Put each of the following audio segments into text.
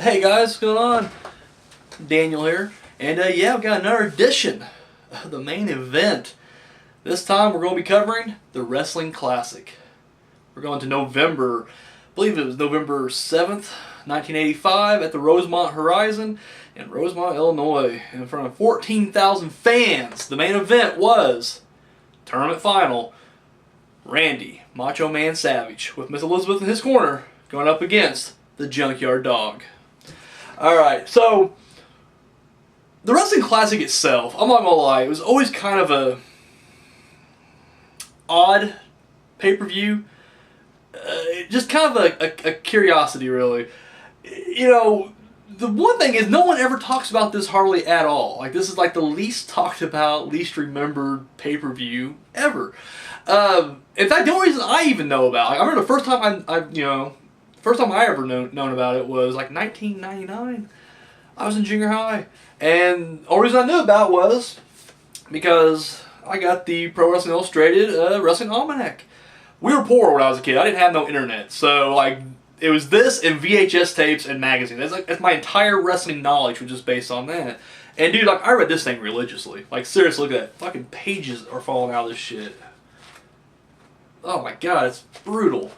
Hey guys, what's going on? Daniel here, and yeah, we've got another edition of the main event. This time we're going to be covering the Wrestling Classic. We're going to November, I believe it was November 7th, 1985 at the Rosemont Horizon in Rosemont, Illinois, in front of 14,000 fans. The main event was tournament final, Randy Macho Man Savage with Miss Elizabeth in his corner going up against the Junkyard Dog. Alright, so the Wrestling Classic itself, I'm not gonna lie, it was always kind of a odd pay-per-view. Just kind of a curiosity, really. You know, the one thing is no one ever talks about this hardly at all. Like, this is like the least talked about, least remembered pay-per-view ever. In fact, the only reason I even know about, like, I remember the first time first time I ever known about it was like 1999. I was in junior high, and the only reason I knew about it was because I got the Pro Wrestling Illustrated Wrestling Almanac. We were poor when I was a kid. I didn't have no internet, so like it was this and VHS tapes and magazines. That's my entire wrestling knowledge was just based on that. And dude, like I read this thing religiously. Like seriously, look at that. Fucking pages are falling out of this shit. Oh my god, it's brutal.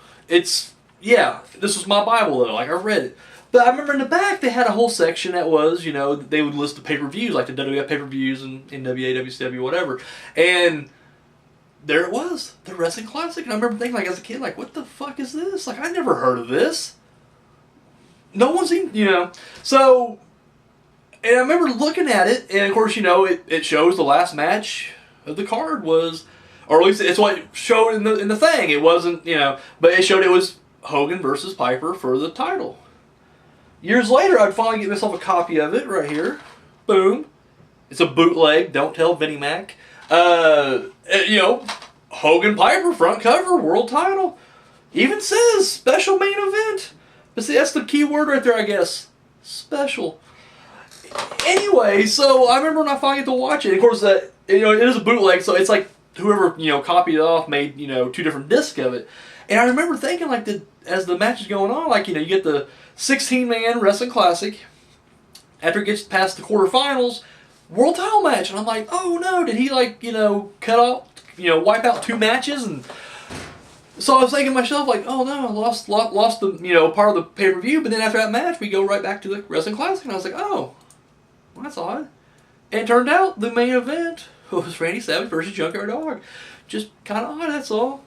Yeah, this was my Bible though, like I read it. But I remember in the back they had a whole section that was, you know, they would list the pay-per-views, like the WWF pay-per-views and NWA, WCW, whatever. And there it was, the Wrestling Classic. And I remember thinking, like, as a kid, like, what the fuck is this? Like, I never heard of this. No one's even, you know. So, and I remember looking at it, and of course, you know, it shows the last match of the card was, or at least it's what it showed in the thing. It wasn't, you know, but it showed it was Hogan versus Piper for the title. Years later, I'd finally get myself a copy of it right here. Boom. It's a bootleg. Don't tell Vinnie Mac. You know, Hogan Piper front cover world title. Even says special main event. But see, that's the key word right there, I guess. Special. Anyway, so I remember when I finally get to watch it. Of course, you know, it is a bootleg, so it's like whoever, you know, copied it off made, you know, 2 different discs of it. And I remember thinking, like, as the match is going on, like, you know, you get the 16-man Wrestling Classic. After it gets past the quarterfinals, world title match. And I'm like, oh no, did he, like, you know, cut out, you know, wipe out 2 matches? And so I was thinking to myself, like, oh no, I lost the, you know, part of the pay-per-view. But then after that match, we go right back to the Wrestling Classic. And I was like, oh, well, that's odd. And it turned out the main event was Randy Savage versus Junkyard Dog. Just kind of odd, that's all.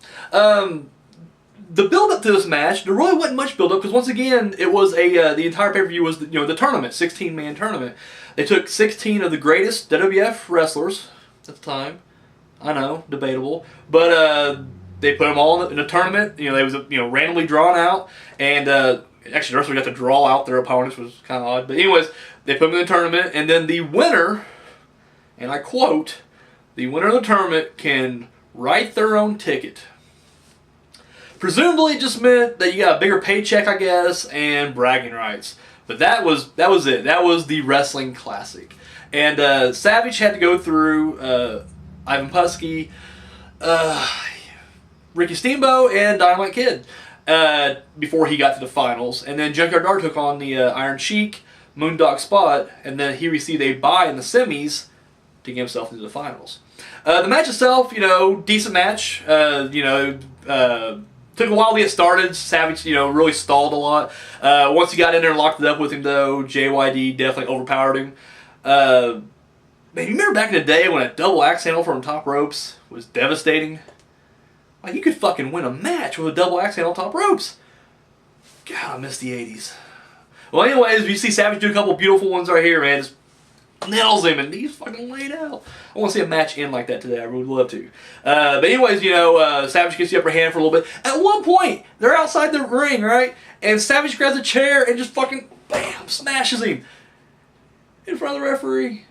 The build-up to this match, there really wasn't much build-up because once again, it was the entire pay-per-view was the, you know, the tournament, 16-man tournament. They took 16 of the greatest WWF wrestlers at the time. I know, debatable, but they put them all in a tournament. You know, they was, you know, randomly drawn out, and actually the wrestlers got to draw out their opponents, which was kind of odd. But anyways, they put them in the tournament, and then the winner, and I quote, the winner of the tournament can write their own ticket. Presumably it just meant that you got a bigger paycheck, I guess, and bragging rights. But that was it. That was the Wrestling Classic. And Savage had to go through Ivan Putski, Ricky Steamboat, and Dynamite Kid before he got to the finals. And then Junkyard Dog took on the Iron Sheik, Moondog Spot, and then he received a bye in the semis to get himself into the finals. The match itself, you know, decent match. You know, took a while to get started. Savage, you know, really stalled a lot. Once he got in there and locked it up with him, though, JYD definitely overpowered him. Man, you remember back in the day when a double axe handle from top ropes was devastating? Like, you could fucking win a match with a double axe handle top ropes. God, I miss the 80s. Well, anyways, you see Savage do a couple beautiful ones right here, man. Just nails him, and he's fucking laid out. I want to see a match end like that today. I really would love to. But anyways, you know, Savage gets the upper hand for a little bit. At one point, they're outside the ring, right? And Savage grabs a chair and just fucking, bam, smashes him. In front of the referee.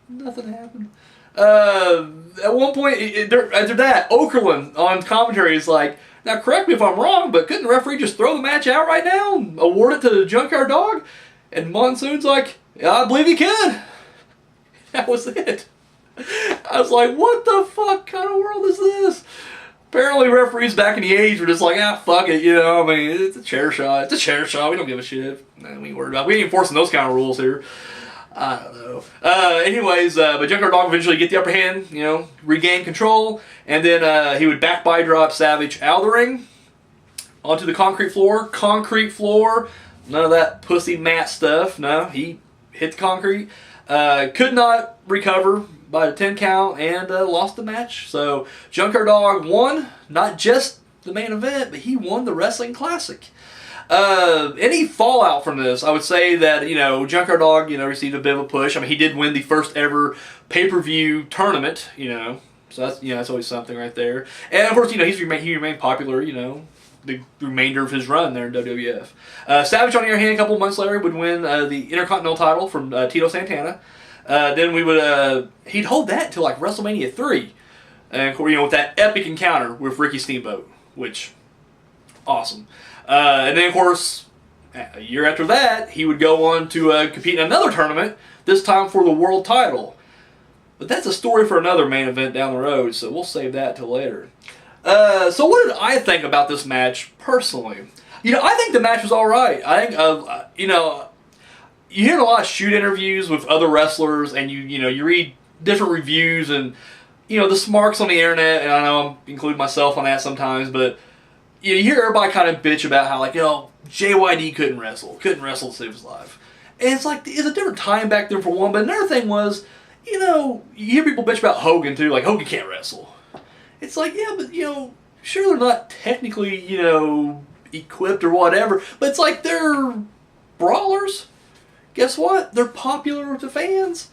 Nothing happened. At one point, after that, Okerlund on commentary is like, now correct me if I'm wrong, but couldn't the referee just throw the match out right now and award it to the Junkyard Dog? And Monsoon's like, yeah, I believe he can. That was it. I was like, what the fuck kind of world is this? Apparently referees back in the '80s were just like, fuck it, you know, I mean, it's a chair shot. It's a chair shot. We don't give a shit. We ain't worried about it. We ain't enforcing those kind of rules here. I don't know. Anyways, but Junkyard Dog eventually get the upper hand, you know, regain control, and then he would back body drop Savage out of the ring onto the concrete floor. Concrete floor. None of that pussy mat stuff. No, he hit the concrete. Could not recover by the 10 count and lost the match. So Junkyard Dog won, not just the main event, but he won the Wrestling Classic. Any fallout from this, I would say that, you know, Junkyard Dog, you know, received a bit of a push. I mean, he did win the first ever pay-per-view tournament, you know, so that's, you know, that's always something right there. And of course, you know, he remained popular, you know, the remainder of his run there in WWF. Savage, on the other hand, a couple months later, would win the Intercontinental title from Tito Santana. Then we would he'd hold that until like WrestleMania 3, and of course, you know, with that epic encounter with Ricky Steamboat, which awesome. And then of course, a year after that, he would go on to compete in another tournament, this time for the world title. But that's a story for another main event down the road, so we'll save that till later. So what did I think about this match personally? You know, I think the match was all right. I think, you know, you hear a lot of shoot interviews with other wrestlers, and you read different reviews, and you know the smarks on the internet, and I know I'm including myself on that sometimes, but you hear everybody kind of bitch about how, like, you know, JYD couldn't wrestle to save his life, and it's like it's a different time back then for one. But another thing was, you know, you hear people bitch about Hogan too, like Hogan can't wrestle. It's like, yeah, but you know, sure they're not technically, you know, equipped or whatever, but it's like they're brawlers. Guess what? They're popular with the fans,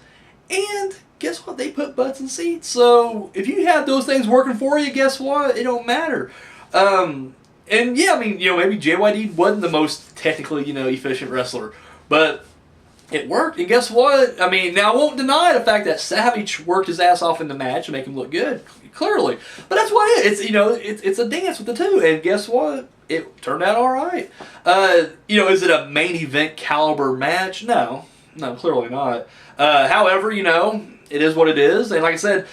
and guess what? They put butts in seats. So if you have those things working for you, guess what? It don't matter. And yeah, I mean, you know, maybe JYD wasn't the most technically, you know, efficient wrestler, but it worked. And guess what? I mean, now I won't deny the fact that Savage worked his ass off in the match to make him look good, clearly. But that's what it is. It's, you know, it's a dance with the two. And guess what? It turned out all right. You know, is it a main event caliber match? No, clearly not. However, you know, it is what it is. And like I said,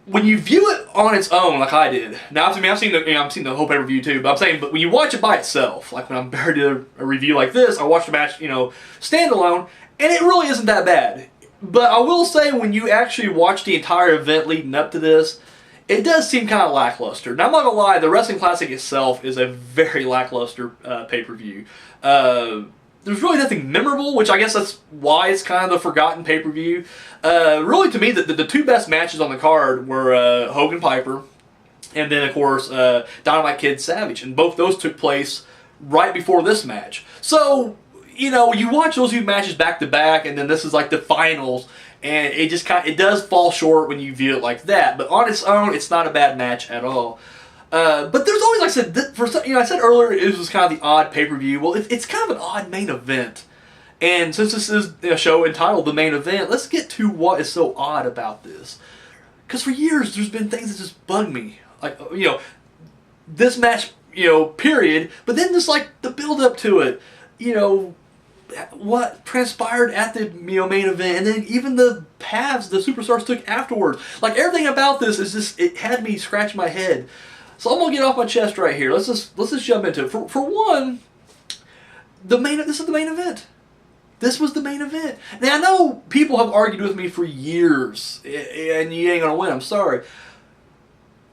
when you view it on its own, like I did. Now, I mean, I've seen the whole pay-per-view too. But I'm saying, but when you watch it by itself, like when I'm about to do a review like this, I watched the match, you know, standalone, and it really isn't that bad. But I will say, when you actually watch the entire event leading up to this, it does seem kind of lackluster. Now, I'm not gonna lie, the Wrestling Classic itself is a very lackluster pay-per-view. There's really nothing memorable, which I guess that's why it's kind of the forgotten pay-per-view. Really, to me, the two best matches on the card were Hogan Piper, and then, of course, Dynamite Kid Savage. And both those took place right before this match. So, you know, you watch those two matches back-to-back, and then this is like the finals, and it just it does fall short when you view it like that. But on its own, it's not a bad match at all. But there's always, like I said, I said earlier it was kind of the odd pay-per-view. Well, it's kind of an odd main event. And since this is a show entitled The Main Event, let's get to what is so odd about this. Because for years, there's been things that just bug me. Like, you know, this match, you know, period. But then just, like, the build-up to it. You know, what transpired at the, you know, main event. And then even the paths the superstars took afterwards. Like, everything about this is just, it had me scratch my head. So I'm gonna get off my chest right here. Let's just jump into it. For one, this is the main event. This was the main event. Now I know people have argued with me for years, and you ain't gonna win. I'm sorry.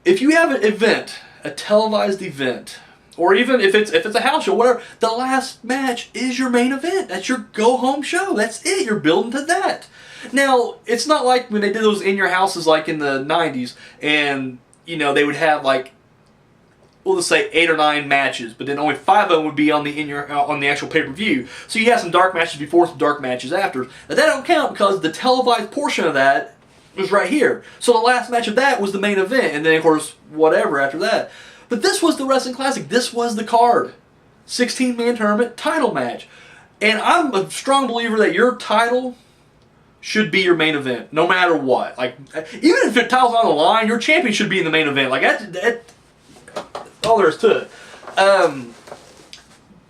If you have an event, a televised event, or even if it's a house show, whatever, the last match is your main event. That's your go home show. That's it. You're building to that. Now it's not like when they did those in your houses like in the '90s, and you know they would have like, we'll just say 8 or 9 matches, but then only 5 of them would be on the actual pay-per-view. So you have some dark matches before, some dark matches after. Now that don't count because the televised portion of that was right here. So the last match of that was the main event, and then of course whatever after that. But this was the Wrestling Classic. This was the card. 16-man tournament title match. And I'm a strong believer that your title should be your main event, no matter what. Like, even if your title's on the line, your champion should be in the main event. Like that all there is to it.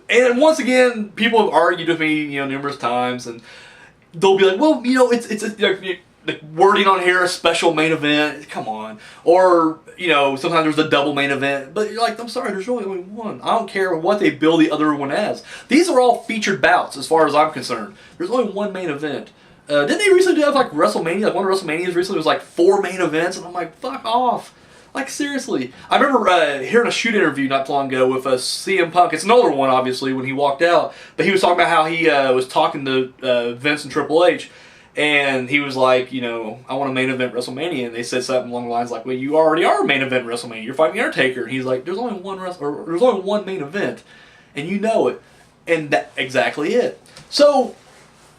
And once again, people have argued with me, you know, numerous times, and they'll be like, "Well, you know, it's the wording on here, a special main event. Come on. Or, you know, sometimes there's a double main event. But you're like, I'm sorry, there's really only one. I don't care what they bill the other one as. These are all featured bouts as far as I'm concerned. There's only one main event. Didn't they recently have like WrestleMania? Like one of WrestleManias recently was like 4 main events. And I'm like, fuck off. Like, seriously. I remember hearing a shoot interview not too long ago with CM Punk. It's an older one, obviously, when he walked out. But he was talking about how he was talking to Vince and Triple H. And he was like, you know, I want a main event WrestleMania. And they said something along the lines like, well, you already are a main event WrestleMania. You're fighting the Undertaker. And he's like, there's only one main event. And you know it. And that's exactly it. So,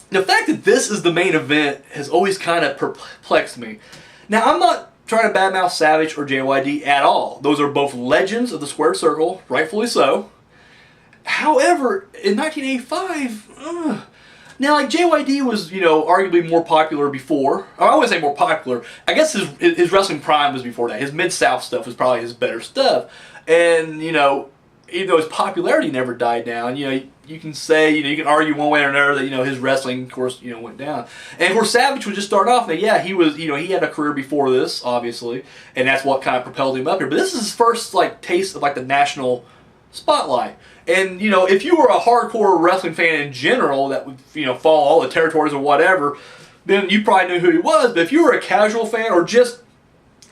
the fact that this is the main event has always kind of perplexed me. Now, I'm not trying to badmouth Savage or JYD at all. Those are both legends of the squared circle, rightfully so. However, in 1985, now like JYD was, you know, arguably more popular before. Or I wouldn't say more popular. I guess his wrestling prime was before that. His Mid-South stuff was probably his better stuff. And, you know, even though his popularity never died down, you know, you can say, you know, you can argue one way or another that, you know, his wrestling, of course, you know, went down. And of course, Savage would just start off. Now, yeah, he was, you know, he had a career before this, obviously, and that's what kind of propelled him up here. But this is his first, like, taste of, like, the national spotlight. And, you know, if you were a hardcore wrestling fan in general that would, you know, follow all the territories or whatever, then you probably knew who he was. But if you were a casual fan or just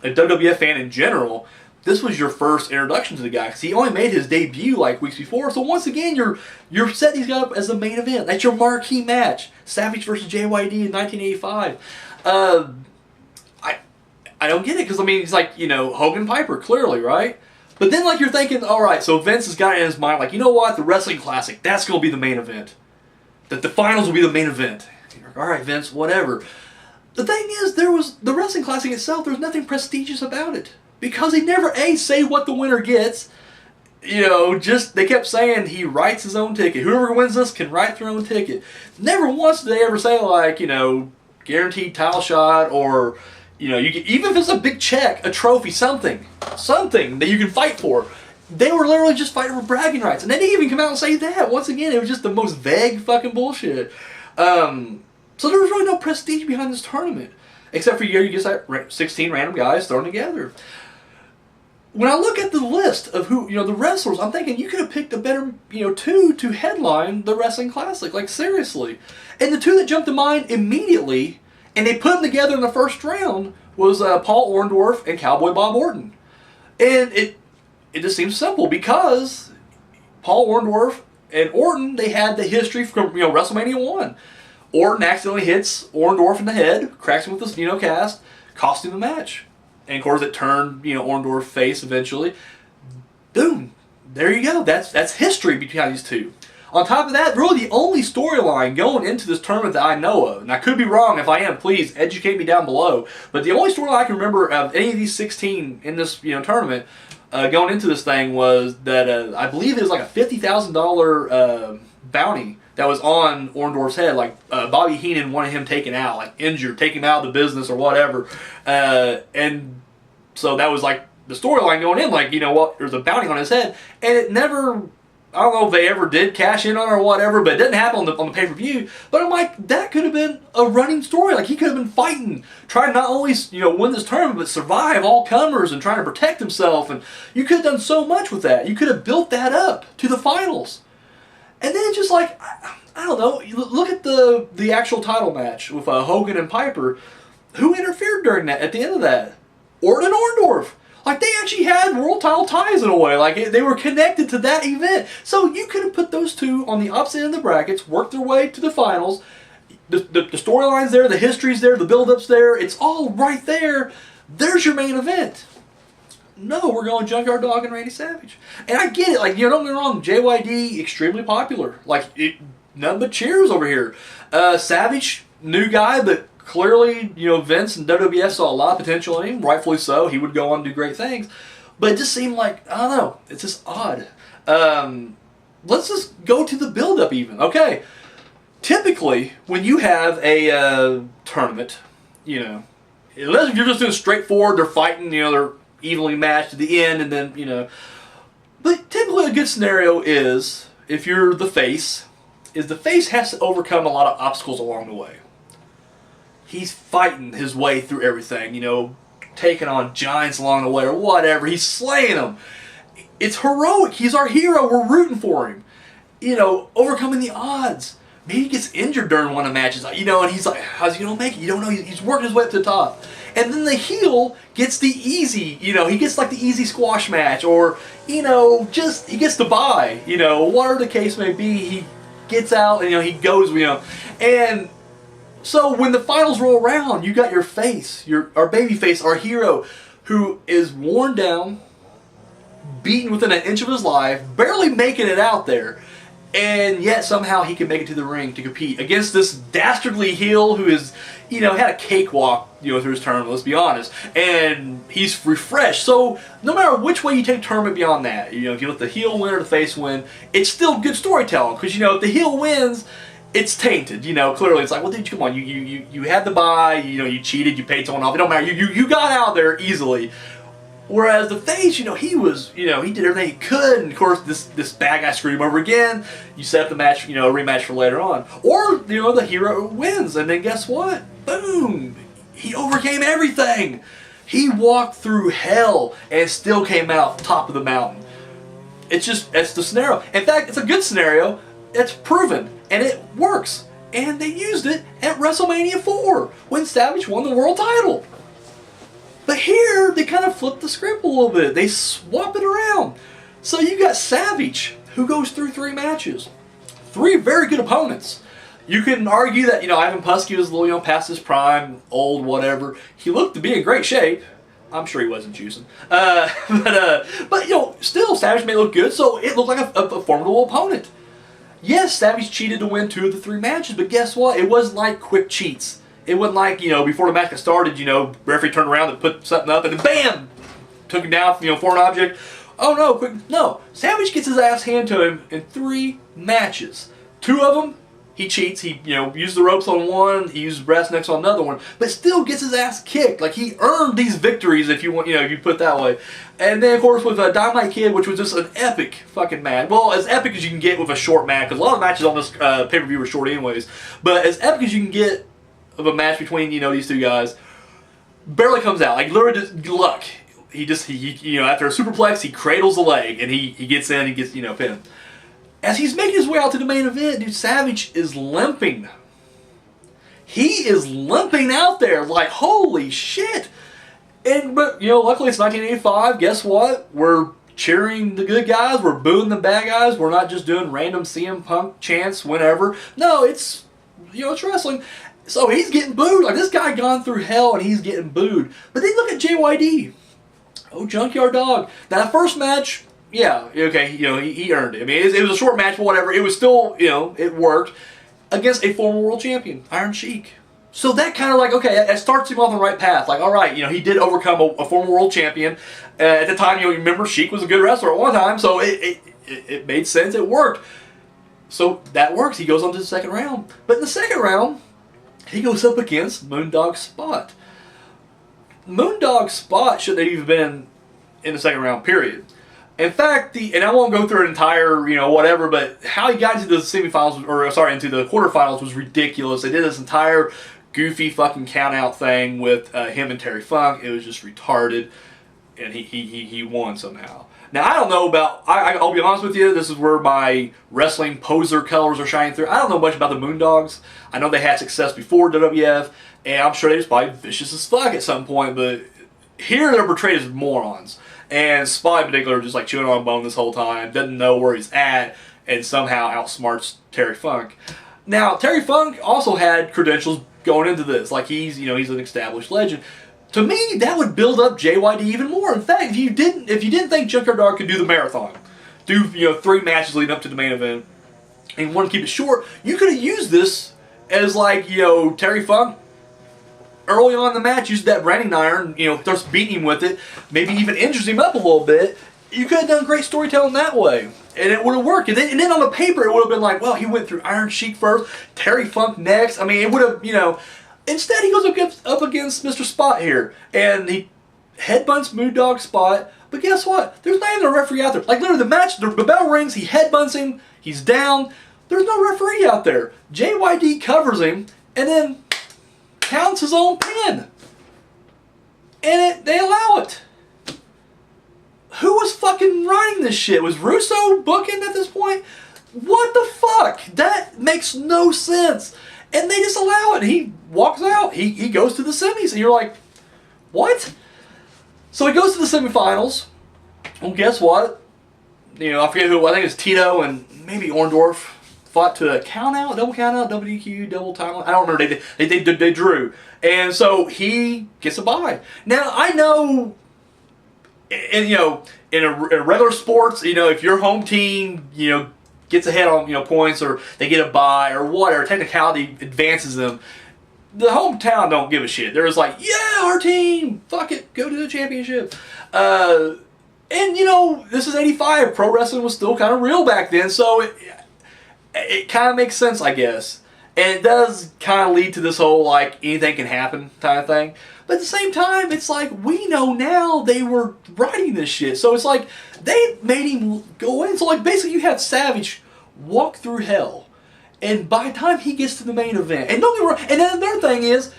a WWF fan in general, this was your first introduction to the guy, because he only made his debut like weeks before. So once again, you're setting these guys up as the main event. That's your marquee match, Savage versus JYD in 1985. I don't get it, because I mean, it's like, you know, Hogan Piper, clearly, right? But then like you're thinking, all right, so Vince has got it in his mind, like, you know what, the Wrestling Classic, that's going to be the main event. That the finals will be the main event. Like, all right, Vince, whatever. The thing is, there was the Wrestling Classic itself. There's nothing prestigious about it. Because he never, say what the winner gets. You know, just, they kept saying he writes his own ticket. Whoever wins this can write their own ticket. Never once did they ever say, like, you know, guaranteed title shot, or, you know, you can, even if it's a big check, a trophy, something that you can fight for. They were literally just fighting for bragging rights. And they didn't even come out and say that. Once again, it was just the most vague fucking bullshit. So there was really no prestige behind this tournament. Except for you get like 16 random guys thrown together. When I look at the list of who, you know, the wrestlers, I'm thinking you could have picked a better, you know, 2 to headline the Wrestling Classic. Like, seriously. And the 2 that jumped to mind immediately, and they put them together in the first round, was Paul Orndorff and Cowboy Bob Orton. And it just seems simple, because Paul Orndorff and Orton, they had the history from, you know, WrestleMania 1. Orton accidentally hits Orndorff in the head, cracks him with his, you know, cast, cost him the match. And of course it turned, you know, Orndorff face eventually. Boom. There you go. That's history between these two. On top of that, really the only storyline going into this tournament that I know of, and I could be wrong, if I am, please educate me down below, but the only storyline I can remember of any of these 16 in this, you know, tournament going into this thing was that I believe it was like a $50,000 bounty that was on Orndorff's head. Like Bobby Heenan wanted him taken out, like injured, take him out of the business or whatever. And so that was like the storyline going in, like, you know what, there's a bounty on his head. And it never, I don't know if they ever did cash in on it or whatever, but it didn't happen on the pay-per-view. But I'm like, that could have been a running story. Like, he could have been fighting, trying to not only, you know, win this tournament, but survive all comers and trying to protect himself. And you could have done so much with that. You could have built that up to the finals. And then just like, I don't know, look at the actual title match with Hogan and Piper. Who interfered during that, at the end of that? Orton and Orndorff. Like, they actually had world title ties in a way. Like, they were connected to that event. So you could have put those two on the opposite end of the brackets, worked their way to the finals. The storyline's there, the history's there, the build-up's there. It's all right there. There's your main event. No, we're going Junkyard Dog and Randy Savage. And I get it. Like, you know, don't get me wrong. JYD, extremely popular. Like, none but cheers over here. Savage, new guy, but clearly, you know, Vince and WWF saw a lot of potential in him. Rightfully so. He would go on to do great things. But it just seemed like, I don't know. It's just odd. Let's just go to the build-up even. Okay. Typically, when you have a tournament, you know, unless if you're just doing straightforward, they're fighting, you know, they're evenly matched at the end, and then, you know. But typically a good scenario is, if you're the face, is the face has to overcome a lot of obstacles along the way. he's fighting his way through everything, you know, taking on giants along the way or whatever. He's slaying them. It's heroic. He's our hero. We're rooting for him. You know, overcoming the odds. Maybe he gets injured during one of the matches, you know, and he's like, how's he going to make it? You don't know. He's working his way up to the top. And then the heel gets the easy, you know, he gets like the easy squash match, or, you know, just, he gets the bye, you know, whatever the case may be, he gets out and, you know, he goes, you know. And so when the finals roll around, you got your face, our baby face, our hero, who is worn down, beaten within an inch of his life, barely making it out there. And yet somehow he can make it to the ring to compete against this dastardly heel who is, you know, had a cakewalk, you know, through his tournament, let's be honest. And he's refreshed. So no matter which way you take tournament beyond that, you know, if you let the heel win or the face win, it's still good storytelling. Because, you know, if the heel wins, it's tainted, you know, clearly. It's like, well, dude, come on, you had the bye, you know, you cheated, you paid someone off. It don't matter. You got out there easily. Whereas the face, you know, he was, you know, he did everything he could, and of course this bad guy screwed him over again. You set up the match, you know, a rematch for later on. Or, you know, the hero wins, and then guess what? Boom! He overcame everything! He walked through hell and still came out top of the mountain. It's just, it's the scenario. In fact, it's a good scenario. It's proven, and it works. And they used it at WrestleMania 4 when Savage won the world title. But here, they kind of flip the script a little bit. They swap it around. So you got Savage, who goes through 3 matches. 3 very good opponents. You can argue that, you know, Ivan Putski was a little, you know, past his prime, old, whatever. He looked to be in great shape. I'm sure he wasn't juicing. But, you know, still, Savage may look good, so it looked like a formidable opponent. Yes, Savage cheated to win 2 of the 3 matches, but guess what? It wasn't like quick cheats. It wasn't like, you know, before the match got started, you know, referee turned around and put something up and then BAM! Took him down, you know, for an object. Oh no, quick. No. Savage gets his ass handed to him in 3 matches. 2 of them, he cheats. He, you know, used the ropes on one, he used brass knucks on another one, but still gets his ass kicked. Like, he earned these victories, if you want, you know, if you put it that way. And then, of course, with Dynamite Kid, which was just an epic fucking match. Well, as epic as you can get with a short match, because a lot of matches on this pay-per-view were short anyways. But as epic as you can get of a match between, you know, these 2 guys, barely comes out. Like, literally just luck. He you know, after a superplex, he cradles the leg, and he gets in, he gets, you know, pinned. As he's making his way out to the main event, dude, Savage is limping. He is limping out there, like, holy shit. But, you know, luckily it's 1985. Guess what? We're cheering the good guys. We're booing the bad guys. We're not just doing random CM Punk chants whenever. No, it's, you know, it's wrestling. So he's getting booed. Like, this guy gone through hell and he's getting booed. But then look at JYD. Oh, Junkyard Dog. Now, that first match, yeah, okay, you know, he earned it. I mean, it was a short match, but whatever. It was still, you know, it worked against a former world champion, Iron Sheik. So that kind of like, okay, that starts him off on the right path. Like, all right, you know, he did overcome a former world champion. At the time, you know, remember, Sheik was a good wrestler at one time, so it made sense. It worked. So that works. He goes on to the second round. But in the second round, he goes up against Moondog Spot. Moondog Spot shouldn't have even been in the second round, period. In fact, and I won't go through an entire, you know, whatever, but how he got into the semifinals, or sorry, into the quarterfinals was ridiculous. They did this entire goofy fucking count-out thing with him and Terry Funk. It was just retarded, and he won somehow. Now, I don't know about, I'll be honest with you, this is where my wrestling poser colors are shining through. I don't know much about the Moondogs. I know they had success before WWF, and I'm sure they was probably vicious as fuck at some point, but here they're portrayed as morons. And Spot in particular just like chewing on a bone this whole time, doesn't know where he's at, and somehow outsmarts Terry Funk. Now, Terry Funk also had credentials going into this, like he's an established legend. To me, that would build up JYD even more. In fact, if you didn't think Junkyard Dog could do the marathon, do 3 matches leading up to the main event, and want to keep it short, you could have used this as like, Terry Funk early on in the match used that branding iron, starts beating him with it, maybe even injures him up a little bit. You could have done great storytelling that way, and it would have worked. And then on the paper, it would have been like, well, he went through Iron Sheik first, Terry Funk next. I mean, it would have, Instead, he goes up against Mr. Spot here, and he headbutts Moondog Spot. But guess what? There's not even a referee out there. Like, literally, the match, the bell rings, he headbutts him, he's down. There's no referee out there. JYD covers him, and then counts his own pin. And they allow it. Who was fucking writing this shit? Was Russo booking at this point? What the fuck? That makes no sense. And they just allow it. He walks out. He goes to the semis. And you're like, what? So he goes to the semifinals. Well, guess what? You know, I forget who. I think it's Tito and maybe Orndorff fought to a count out, double count out, double DQ, double timeout. I don't remember. They drew. And so he gets a bye. Now, I know, and you know, in a regular sports, you know, if your home team, you know, gets ahead on, you know, points, or they get a bye or whatever, technicality advances them, the hometown don't give a shit. They're just like, yeah, our team, fuck it, go to the championship. And you know, this is '85. Pro wrestling was still kind of real back then, so it kind of makes sense, I guess. And it does kind of lead to this whole, like, anything can happen kind of thing. But at the same time, it's like, we know now they were writing this shit. So it's like, they made him go in. So, like, basically you have Savage walk through hell. And by the time he gets to the main event, and don't get me wrong, and then another thing is,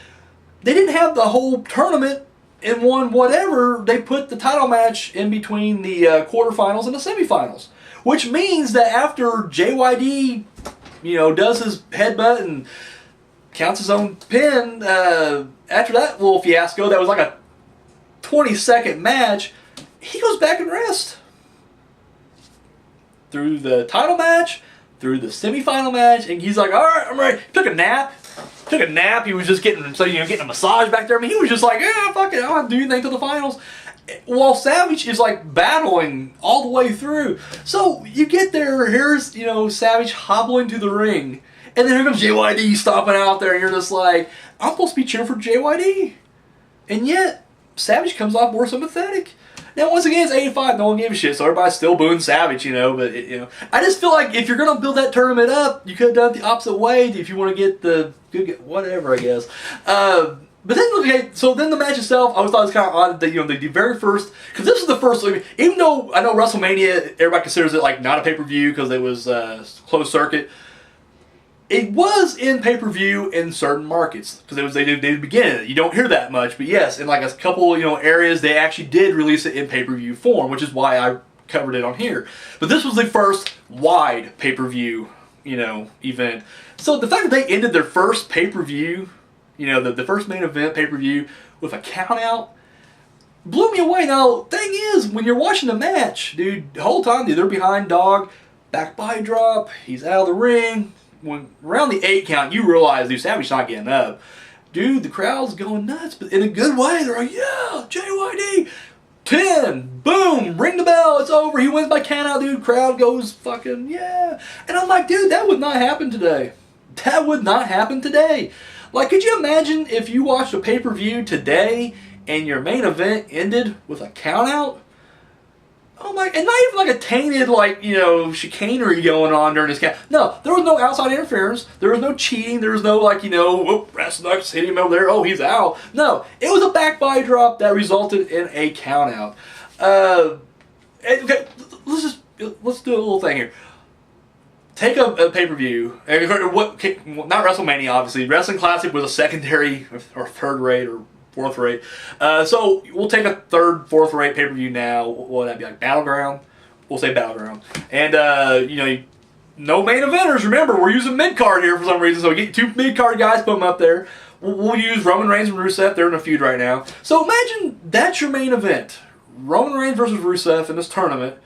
they didn't have the whole tournament in one whatever. They put the title match in between the quarterfinals and the semifinals. Which means that after JYD, you know, does his headbutt and counts his own pin, after that little fiasco, that was like a 20-second match, he goes back and rests. Through the title match, through the semifinal match, and he's like, all right, I'm ready. Took a nap. He was just getting a massage back there. I mean, he was just like, yeah, fuck it, I don't have to do anything till the finals. While Savage is like battling all the way through. So you get there, here's, you know, Savage hobbling to the ring, and then here comes JYD stomping out there, and you're just like, I'm supposed to be cheering for JYD. And yet, Savage comes off more sympathetic. Now, once again, it's '85, no one gave a shit, so everybody's still booing Savage, you know, but, you know, I just feel like if you're going to build that tournament up, you could have done it the opposite way if you want to get the, whatever, I guess. But then, okay, so then the match itself, I always thought it was kind of odd that, you know, the very first, because this was the first, I mean, even though I know WrestleMania, everybody considers it like not a pay-per-view because it was closed circuit, it was in pay-per-view in certain markets because they did begin it. You don't hear that much, but yes, in like a couple, you know, areas, they actually did release it in pay-per-view form, which is why I covered it on here. But this was the first wide pay-per-view, you know, event. So the fact that they ended their first pay-per-view, you know, the first main event pay-per-view with a count-out blew me away. Now, thing is, when you're watching the match, dude, the whole time, dude, they're behind dog, back body drop, he's out of the ring. When around the 8 count, you realize, dude, Savage's not getting up. Dude, the crowd's going nuts, but in a good way. They're like, yeah, JYD, 10, boom, ring the bell, it's over. He wins by count-out, dude. Crowd goes fucking, yeah. And I'm like, dude, that would not happen today. That would not happen today. Like, could you imagine if you watched a pay-per-view today and your main event ended with a count-out? Oh my, and not even like a tainted, like, you know, chicanery going on during this count. No, there was no outside interference. There was no cheating. There was no, like, you know, whoop, Rasnucks hit him over there. Oh, he's out. No, it was a back body drop that resulted in a count-out. Okay, let's do a little thing here. Take a pay-per-view, not WrestleMania, obviously. Wrestling Classic was a secondary or third rate or fourth rate. So we'll take a third, fourth rate pay-per-view now. What would that be, like Battleground? We'll say Battleground. And, you know, no main eventers. Remember, we're using mid-card here for some reason. So we get 2 mid-card guys, put them up there. We'll use Roman Reigns and Rusev. They're in a feud right now. So imagine that's your main event. Roman Reigns versus Rusev in this tournament.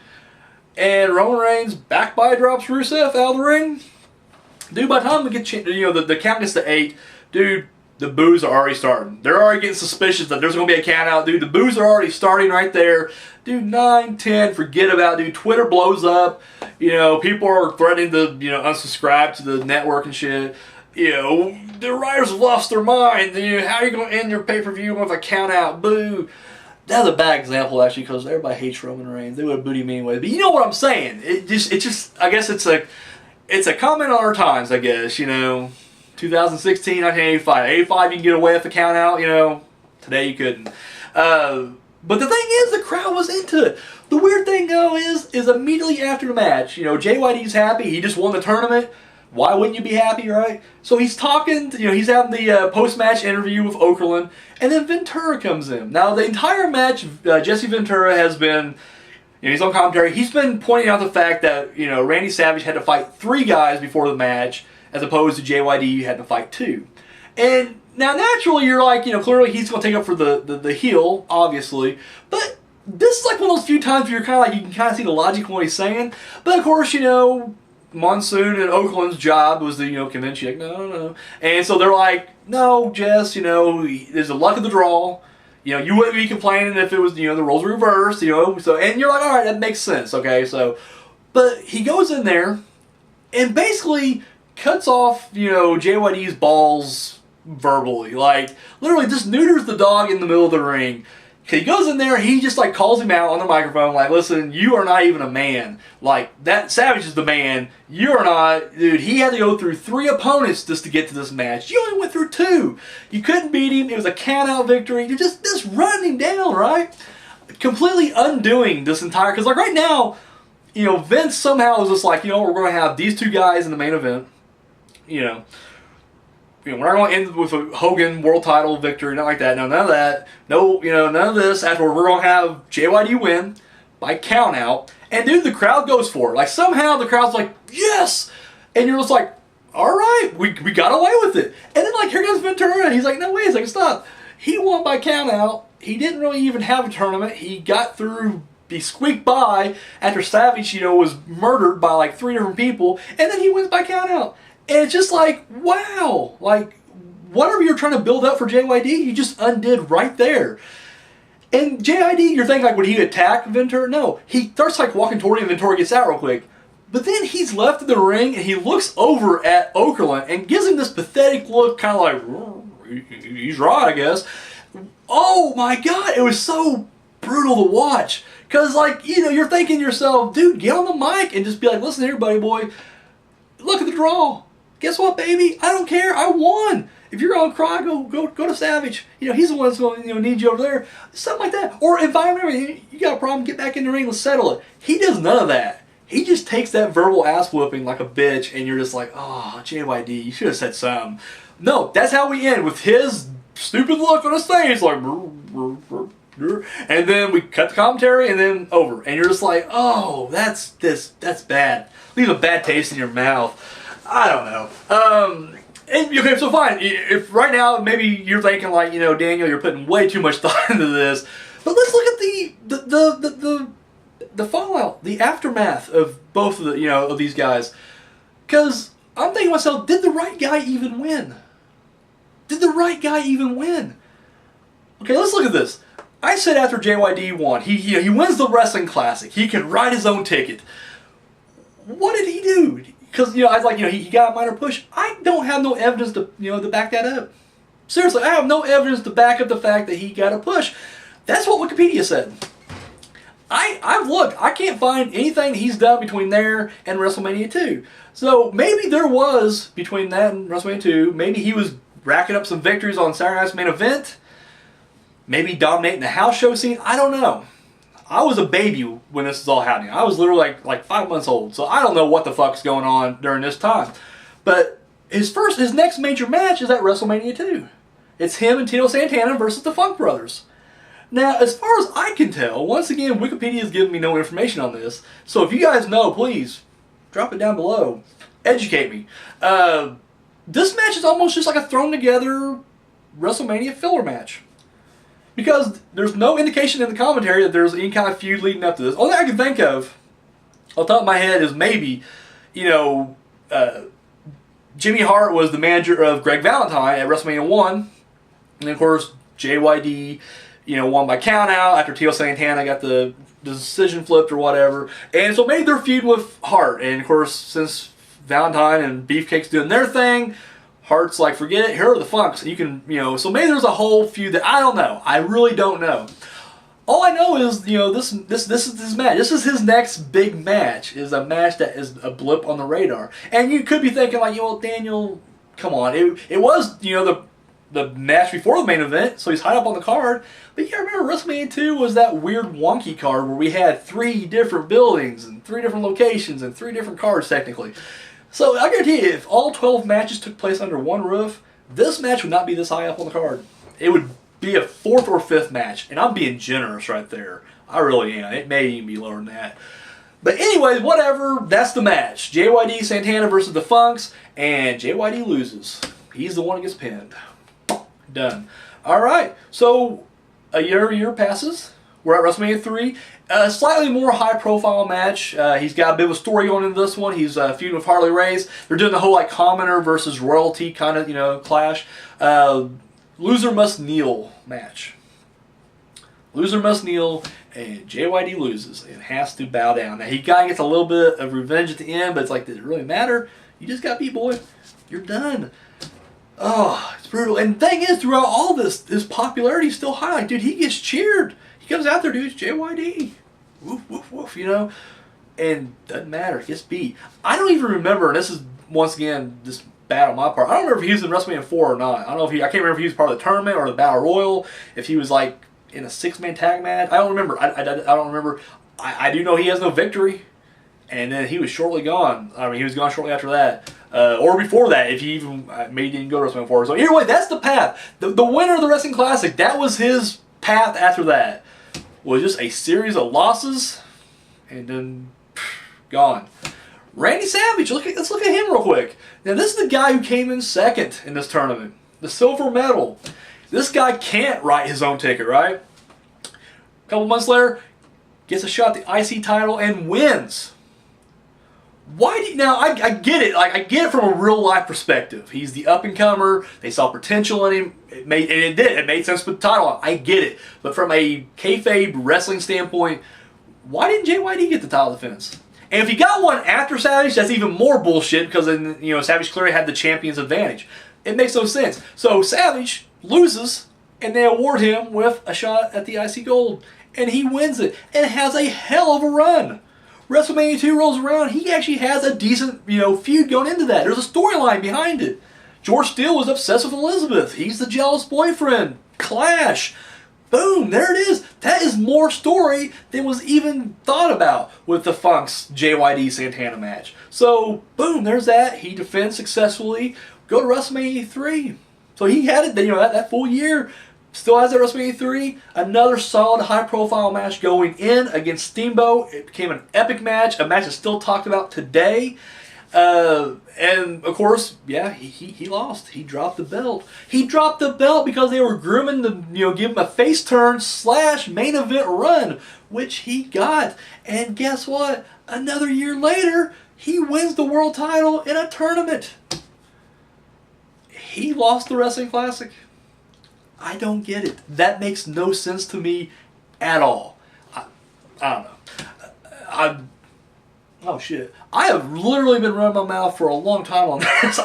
And Roman Reigns back by drops Rusev out of the ring. Dude, by the time we get, you know, the count gets to 8, dude, the boos are already starting. They're already getting suspicious that there's going to be a count out, dude. The boos are already starting right there. Dude, 9, 10, forget about it, dude. Twitter blows up. You know, people are threatening to, you know, unsubscribe to the network and shit. You know, the writers have lost their mind. You know, how are you going to end your pay-per-view with a count out? Boo. That's a bad example, actually, because everybody hates Roman Reigns. They would have booed him anyway. But you know what I'm saying? It just, I guess it's a comment on our times, I guess, you know. 2016, 1985. 85, you can get away with the count out, you know. Today you couldn't. But the thing is, the crowd was into it. The weird thing, though, is immediately after the match, you know, JYD's happy. He just won the tournament. Why wouldn't you be happy, right? So he's talking, he's having the post-match interview with Okerlund, and then Ventura comes in. Now, the entire match, Jesse Ventura has been, he's on commentary, he's been pointing out the fact that, Randy Savage had to fight 3 guys before the match, as opposed to JYD had to fight 2. And now, naturally, you're like, clearly he's going to take up for the heel, obviously, but this is like one of those few times where you're kind of like, you can kind of see the logic in what he's saying, but of course, Monsoon and Okerlund's job was to, convince you, like, no. And so they're like, no, Jess, there's the luck of the draw. You wouldn't be complaining if it was, the roles were reversed, So, and you're like, all right, that makes sense, okay? So, but he goes in there and basically cuts off, JYD's balls verbally. Like, literally just neuters the dog in the middle of the ring. He goes in there, he just like calls him out on the microphone, like, listen, you are not even a man. Like, that Savage is the man. You're not. Dude, he had to go through 3 opponents just to get to this match. You only went through 2. You couldn't beat him. It was a count-out victory. You're just running him down, right? Completely undoing this entire, because like right now, Vince somehow is just like, we're going to have these 2 guys in the main event. We're not going to end with a Hogan world title victory, not like that. No, none of that. No, none of this. Afterward, we're going to have JYD win by count out. And dude, the crowd goes for it. Like somehow the crowd's like, yes! And you're just like, all right, we got away with it. And then like here comes Ventura, and he's like, no, wait a second, stop. He won by count out. He didn't really even have a tournament. He got through, he squeaked by after Savage, was murdered by like 3 different people, and then he wins by count out. And it's just like, wow, like, whatever you're trying to build up for JYD, you just undid right there. And JYD, you're thinking, like, would he attack Ventura? No. He starts, like, walking toward him, and Ventura gets out real quick. But then he's left in the ring, and he looks over at Okerlund and gives him this pathetic look, kind of like, he's right, I guess. Oh, my God, it was so brutal to watch. Because, like, you're thinking to yourself, dude, get on the mic and just be like, listen here, buddy boy, look at the draw. Guess what, baby? I don't care. I won. If you're gonna cry, go to Savage. He's the one that's gonna need you over there. Something like that. Or if I remember, you got a problem, get back in the ring, let's settle it. He does none of that. He just takes that verbal ass whooping like a bitch, and you're just like, oh, JYD, you should have said something. No, that's how we end, with his stupid look on his face, like, and then we cut the commentary, and then over, and you're just like, oh, that's bad. Leave a bad taste in your mouth. I don't know. Okay, so fine. If right now maybe you're thinking like, Daniel, you're putting way too much thought into this, but let's look at the fallout, the aftermath of both of of these guys. Because I'm thinking to myself, did the right guy even win? Did the right guy even win? Okay, let's look at this. I said after JYD won, he wins the wrestling classic. He can write his own ticket. What did he do? Because, I was like, he got a minor push. I don't have no evidence to, to back that up. Seriously, I have no evidence to back up the fact that he got a push. That's what Wikipedia said. I've looked. I can't find anything he's done between there and WrestleMania 2. So maybe there was, between that and WrestleMania 2, maybe he was racking up some victories on Saturday Night's Main Event. Maybe dominating the house show scene. I don't know. I was a baby when this was all happening. I was literally like 5 months old. So I don't know what the fuck's going on during this time. But his next major match is at WrestleMania 2. It's him and Tito Santana versus the Funk Brothers. Now, as far as I can tell, once again, Wikipedia has given me no information on this. So if you guys know, please drop it down below. Educate me. This match is almost just like a thrown together WrestleMania filler match. Because there's no indication in the commentary that there's any kind of feud leading up to this. Only I can think of, off the top of my head, is maybe, Jimmy Hart was the manager of Greg Valentine at WrestleMania 1. And of course, JYD, won by countout after Tito Santana got the decision flipped or whatever. And so maybe they're feuding with Hart. And of course, since Valentine and Beefcake's doing their thing, Hart's like, forget it, here are the Funks. And you can, so maybe there's a whole feud that I don't know. I really don't know. All I know is, this is his match. This is his next big match. Is a match that is a blip on the radar. And you could be thinking like, Daniel, come on. It was, the match before the main event, so he's high up on the card. But yeah, remember WrestleMania 2 was that weird wonky card where we had 3 different buildings and 3 different locations and 3 different cards technically. So I guarantee you, if all 12 matches took place under one roof, this match would not be this high up on the card. It would be a 4th or 5th match, and I'm being generous right there. I really am. It may even be lower than that. But anyways, whatever, that's the match. JYD Santana versus the Funks, and JYD loses. He's the one who gets pinned. Done. Alright, so a year passes. We're at WrestleMania 3. A slightly more high-profile match. He's got a bit of a story going into this one. He's feuding with Harley Race. They're doing the whole like commoner versus royalty kind of clash. Loser must kneel match. Loser must kneel, and JYD loses and has to bow down. Now he kind of gets a little bit of revenge at the end, but it's like, does it really matter? You just got beat, boy. You're done. Oh, it's brutal. And the thing is, throughout all this, his popularity is still high. Like, dude, he gets cheered. He comes out there, dude, it's JYD. Woof, woof, woof, And doesn't matter. He gets beat. I don't even remember, and this is, once again, just bad on my part. I don't remember if he was in WrestleMania 4 or not. I don't know if I can't remember if he was part of the tournament or the Battle Royal, if he was, like, in a 6-man tag match. I don't remember. I don't remember. I do know he has no victory. And then he was shortly gone. I mean, he was gone shortly after that. Or before that, if he even maybe didn't go to WrestleMania 4. So either way, that's the path. The winner of the Wrestling Classic, that was his path after that. Was just a series of losses. And then gone. Randy Savage, let's look at him real quick. Now this is the guy who came in second in this tournament. The silver medal. This guy can't write his own ticket, right? A couple months later, gets a shot at the IC title and wins. Why do you, now I get it. Like I get it from a real life perspective. He's the up and comer. They saw potential in him. It made sense with the title. I get it. But from a kayfabe wrestling standpoint, why didn't JYD get the title defense? And if he got one after Savage, that's even more bullshit because then Savage clearly had the champion's advantage. It makes no sense. So Savage loses, and they award him with a shot at the IC Gold, and he wins it and has a hell of a run. WrestleMania 2 rolls around. He actually has a decent feud going into that. There's a storyline behind it. George Steele was obsessed with Elizabeth. He's the jealous boyfriend. Clash. Boom, there it is. That is more story than was even thought about with the Funk's JYD Santana match. So, boom, there's that. He defends successfully. Go to WrestleMania 3. So he had it, that full year. Still has that WrestleMania 3. Another solid, high-profile match going in against Steamboat. It became an epic match, a match that's still talked about today. And of course, yeah, he lost. He dropped the belt. He dropped the belt because they were grooming to give him a face turn / main event run, which he got. And guess what? Another year later, he wins the world title in a tournament. He lost the Wrestling Classic. I don't get it. That makes no sense to me at all. I don't know. Oh shit. I have literally been running my mouth for a long time on this.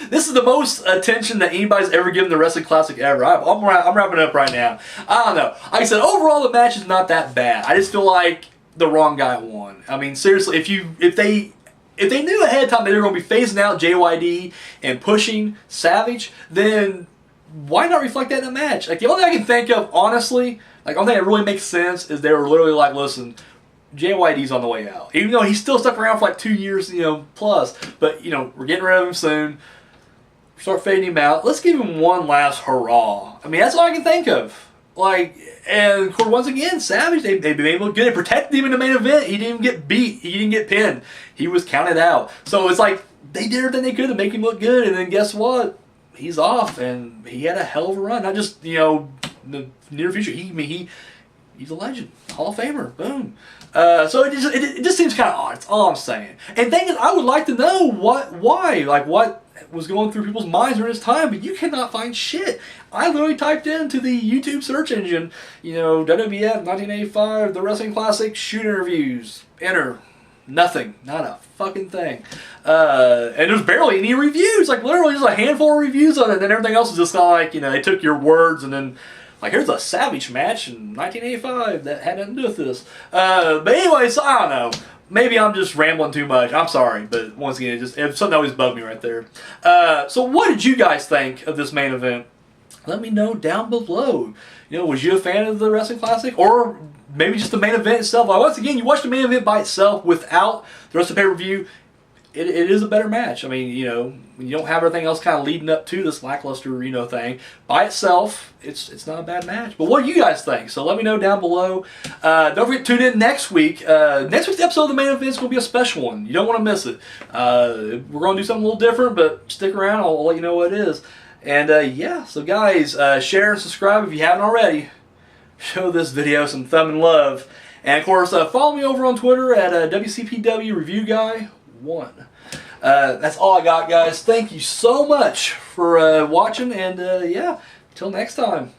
This is the most attention that anybody's ever given the Wrestling Classic ever. I'm wrapping it up right now. I don't know. Like I said, overall the match is not that bad. I just feel like the wrong guy won. I mean, seriously, if they knew ahead of time that they were going to be phasing out JYD and pushing Savage, then why not reflect that in the match? Like the only thing I can think of, honestly, like the only thing that really makes sense is they were literally like, listen, JYD's on the way out. Even though he's still stuck around for like 2 years, plus. But, we're getting rid of him soon. Start fading him out. Let's give him one last hurrah. I mean, that's all I can think of. Like, and of course, once again, Savage, they've been able to good. They protected him in the main event. He didn't even get beat. He didn't get pinned. He was counted out. So it's like they did everything they could to make him look good. And then guess what? He's off, and he had a hell of a run. Not just, in the near future. He's a legend. Hall of Famer. Boom. So it just seems kind of odd. That's all I'm saying. And the thing is, I would like to know why. Like, what was going through people's minds during this time, but you cannot find shit. I literally typed into the YouTube search engine, WWF 1985, the Wrestling Classic, shoot interviews. Enter. Nothing. Not a fucking thing. And there's barely any reviews. Like, literally just a handful of reviews on it, and then everything else is just kind of like, they took your words and then, like, here's a Savage match in 1985 that had nothing to do with this. But anyways, I don't know. Maybe I'm just rambling too much. I'm sorry, but once again, it something always bugged me right there. So what did you guys think of this main event? Let me know down below. Was you a fan of the Wrestling Classic? Or maybe just the main event itself? Like, once again, you watch the main event by itself without the rest of the pay-per-view. it is a better match. I mean, you know, when you don't have everything else kind of leading up to this lackluster, you know, thing by itself, it's not a bad match. But what do you guys think? So let me know down below. Don't forget to tune in next week. Next week's episode of the main event is going to be a special one. You don't want to miss it. We're going to do something a little different, but stick around. I'll let you know what it is. And yeah, so guys, share and subscribe if you haven't already. Show this video some thumb and love. And of course, follow me over on Twitter at WCPW Review Guy 1. That's all I got, guys. Thank you so much for watching, and yeah, till next time.